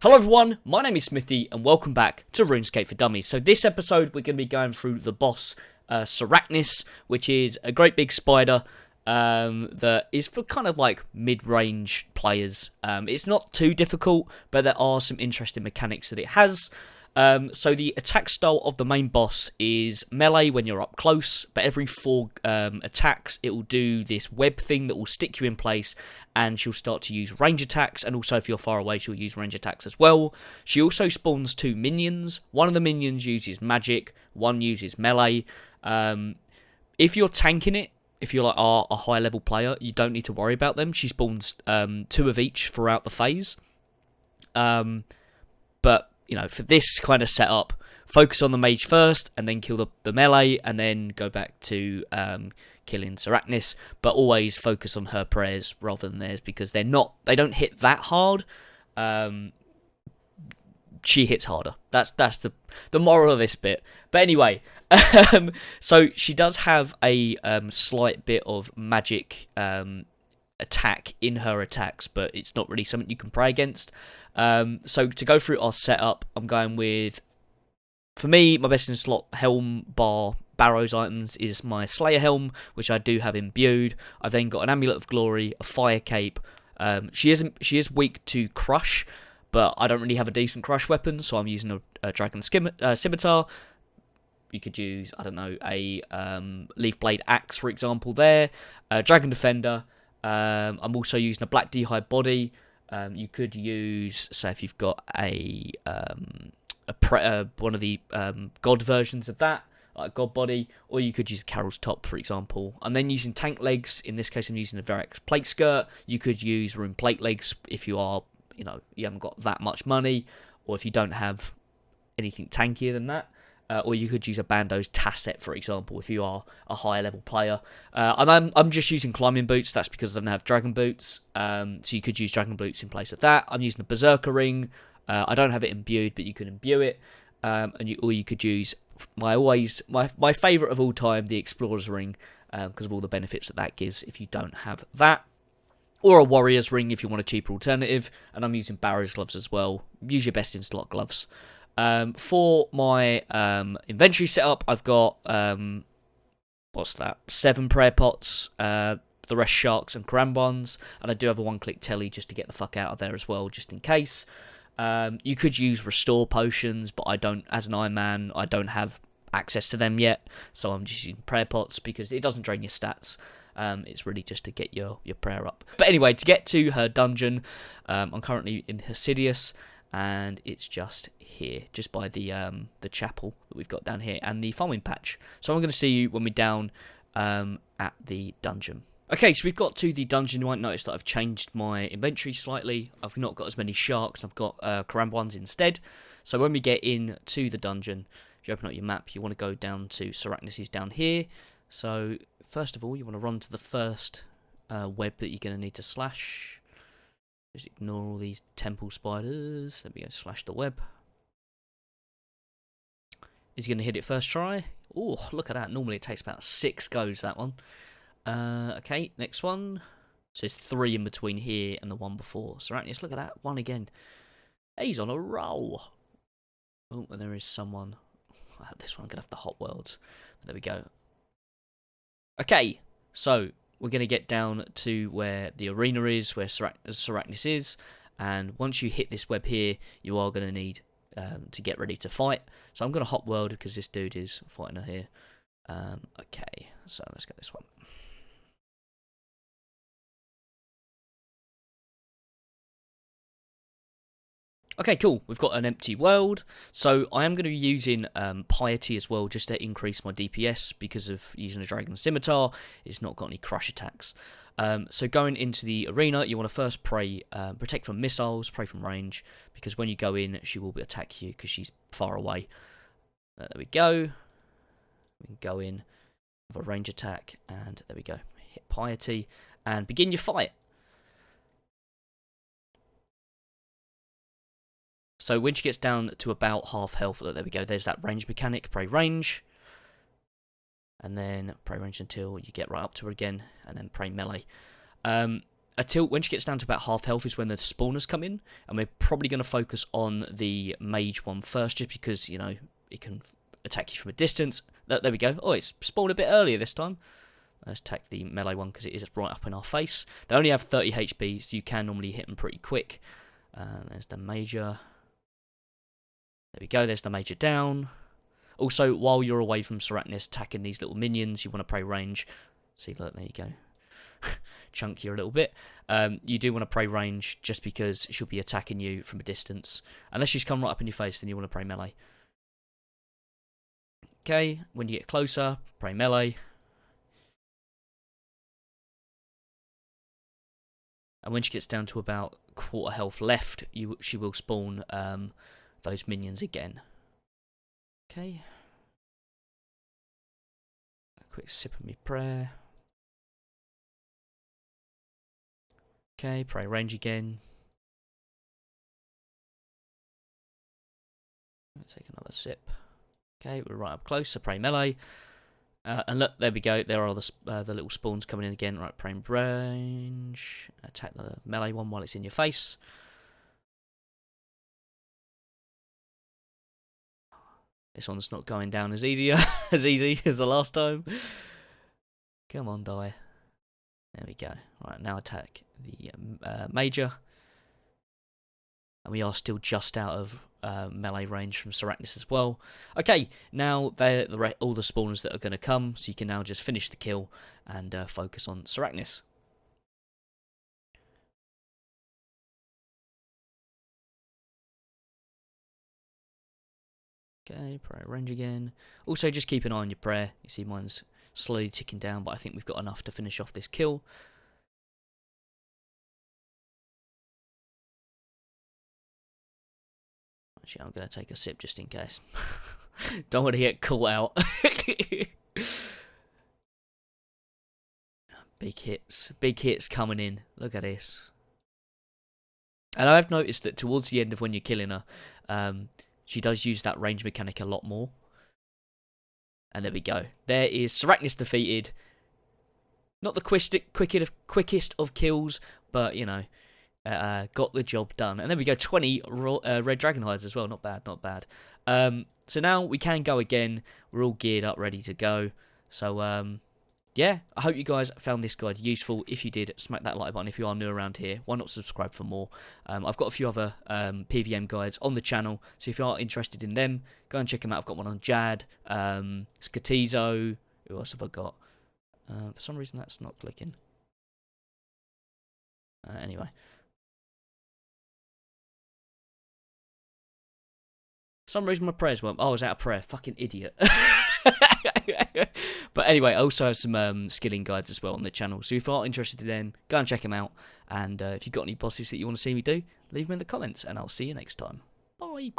Hello everyone, my name is Smithy and welcome back to RuneScape for Dummies. So this episode we're going to be going through the boss Sarachnis, which is a great big spider that is for kind of like mid-range players. It's not too difficult, but there are some interesting mechanics that it has. So the attack style of the main boss is melee when you're up close, but every 4 attacks it will do this web thing that will stick you in place, and she'll start to use range attacks, and also if you're far away she'll use range attacks as well. She also spawns 2 minions. One of the minions uses magic, one uses melee. If you're tanking it, if you're like a high level player, you don't need to worry about them. She spawns 2 of each throughout the phase. But you know, for this kind of setup, focus on the mage first, and then kill the melee, and then go back to killing Sarachnis. But always focus on her prayers rather than theirs, because they don't hit that hard. She hits harder. That's the moral of this bit. But anyway, so she does have a slight bit of magic attack in her attacks, but it's not really something you can pray against. So to go through our setup, I'm going with, for me, my best in slot helm bar barrows items is my Slayer helm, which I do have imbued. I've then got an Amulet of Glory, a fire cape. She is weak to crush, but I don't really have a decent crush weapon, so I'm using a dragon scimitar. You could use, I don't know, a leaf blade axe, for example, there. Dragon defender. I'm also using a black d'hide body. You could use, say, if you've got one of the god versions of that, like god body, or you could use a Carol's top, for example. I'm then using tank legs. In this case, I'm using a Verax plate skirt. You could use rune plate legs if you are, you haven't got that much money, or if you don't have anything tankier than that. Or you could use a Bando's Tasset, for example, if you are a higher level player. And I'm just using climbing boots. That's because I don't have dragon boots. So you could use dragon boots in place of that. I'm using a berserker ring. I don't have it imbued, but you can imbue it. Or you could use my favourite of all time, the explorer's ring, because of all the benefits that gives if you don't have that. Or a warrior's ring if you want a cheaper alternative. And I'm using Barrow's gloves as well. Use your best in slot gloves. For my inventory setup, I've got 7 prayer pots, the rest sharks and karambans, and I do have a one-click telly just to get the fuck out of there as well, just in case. You could use restore potions, but I don't, as an Iron Man, I don't have access to them yet, so I'm just using prayer pots because it doesn't drain your stats. It's really just to get your prayer up. But anyway, to get to her dungeon, I'm currently in Hasidius, and it's just here, just by the chapel that we've got down here, and the farming patch. So I'm going to see you when we're down at the dungeon. Okay, so we've got to the dungeon. You might notice that I've changed my inventory slightly. I've not got as many sharks, and I've got karambans instead. So when we get into the dungeon, if you open up your map, you want to go down to Sarachnis, is down here. So first of all, you want to run to the first web that you're going to need to slash. Just ignore all these temple spiders. There we go, slash the web. Is he going to hit it first try? Oh, look at that. Normally it takes about 6 goes, that one. Okay, next one. So there's 3 in between here and the one before. Sarachnis, look at that. 1 again. He's on a roll. Oh, and there is someone. This one, I'm going to have the hot worlds. There we go. Okay, so we're going to get down to where the arena is, where Sarachnis is, and once you hit this web here, you are going to need to get ready to fight. So I'm going to hot world because this dude is fighting her here. Okay, so let's get this one. Okay, cool. We've got an empty world. So I am going to be using Piety as well, just to increase my DPS, because of using a dragon scimitar. It's not got any crush attacks. So going into the arena, you want to first pray, protect from missiles, pray from range, because when you go in, she will attack you because she's far away. There we go. We can go in with a range attack, and there we go. Hit Piety, and begin your fight. So when she gets down to about half health, there we go, there's that range mechanic, pray range. And then pray range until you get right up to her again, and then pray melee. until when she gets down to about half health is when the spawners come in, and we're probably going to focus on the mage one first, just because, you know, it can attack you from a distance. There we go. Oh, it's spawned a bit earlier this time. Let's attack the melee one because it is right up in our face. They only have 30 HP, so you can normally hit them pretty quick. There's the major. There we go, there's the major down. Also, while you're away from Sarachnis attacking these little minions, you want to pray range. See, look, there you go. Chunkier a little bit. You do want to pray range just because she'll be attacking you from a distance. Unless she's come right up in your face, then you want to pray melee. Okay, when you get closer, pray melee. And when she gets down to about quarter health left, she will spawn those minions again. Okay. A quick sip of me prayer. Okay, pray range again. Let's take another sip. Okay, we're right up close, so pray melee. And look, there we go. There are the little spawns coming in again. Right, pray range. Attack the melee one while it's in your face. This one's not going down as easy as the last time. Come on, die. There we go. Right, now attack the major. And we are still just out of melee range from Sarachnis as well. Okay, now they're all the spawners that are going to come, so you can now just finish the kill and focus on Sarachnis. Okay, prayer range again. Also, just keep an eye on your prayer. You see mine's slowly ticking down, but I think we've got enough to finish off this kill. Actually, I'm going to take a sip just in case. Don't want to get caught out. Big hits coming in. Look at this. And I've noticed that towards the end of when you're killing her, she does use that range mechanic a lot more. And there we go. There is Sarachnis defeated. Not the quickest of kills, but, you know, got the job done. And then we go 20 red dragon hides as well. Not bad, not bad. So now we can go again. We're all geared up, ready to go. So, yeah, I hope you guys found this guide useful. If you did, smack that like button. If you are new around here, why not subscribe for more? I've got a few other PVM guides on the channel, so if you are interested in them, go and check them out. I've got one on Jad, Skatizo. Who else have I got? For some reason that's not clicking. Anyway. For some reason my prayers weren't. Oh, I was out of prayer. Fucking idiot. But anyway, I also have some skilling guides as well on the channel. So if you are interested in them, go and check them out. And if you've got any bosses that you want to see me do, leave them in the comments. And I'll see you next time. Bye.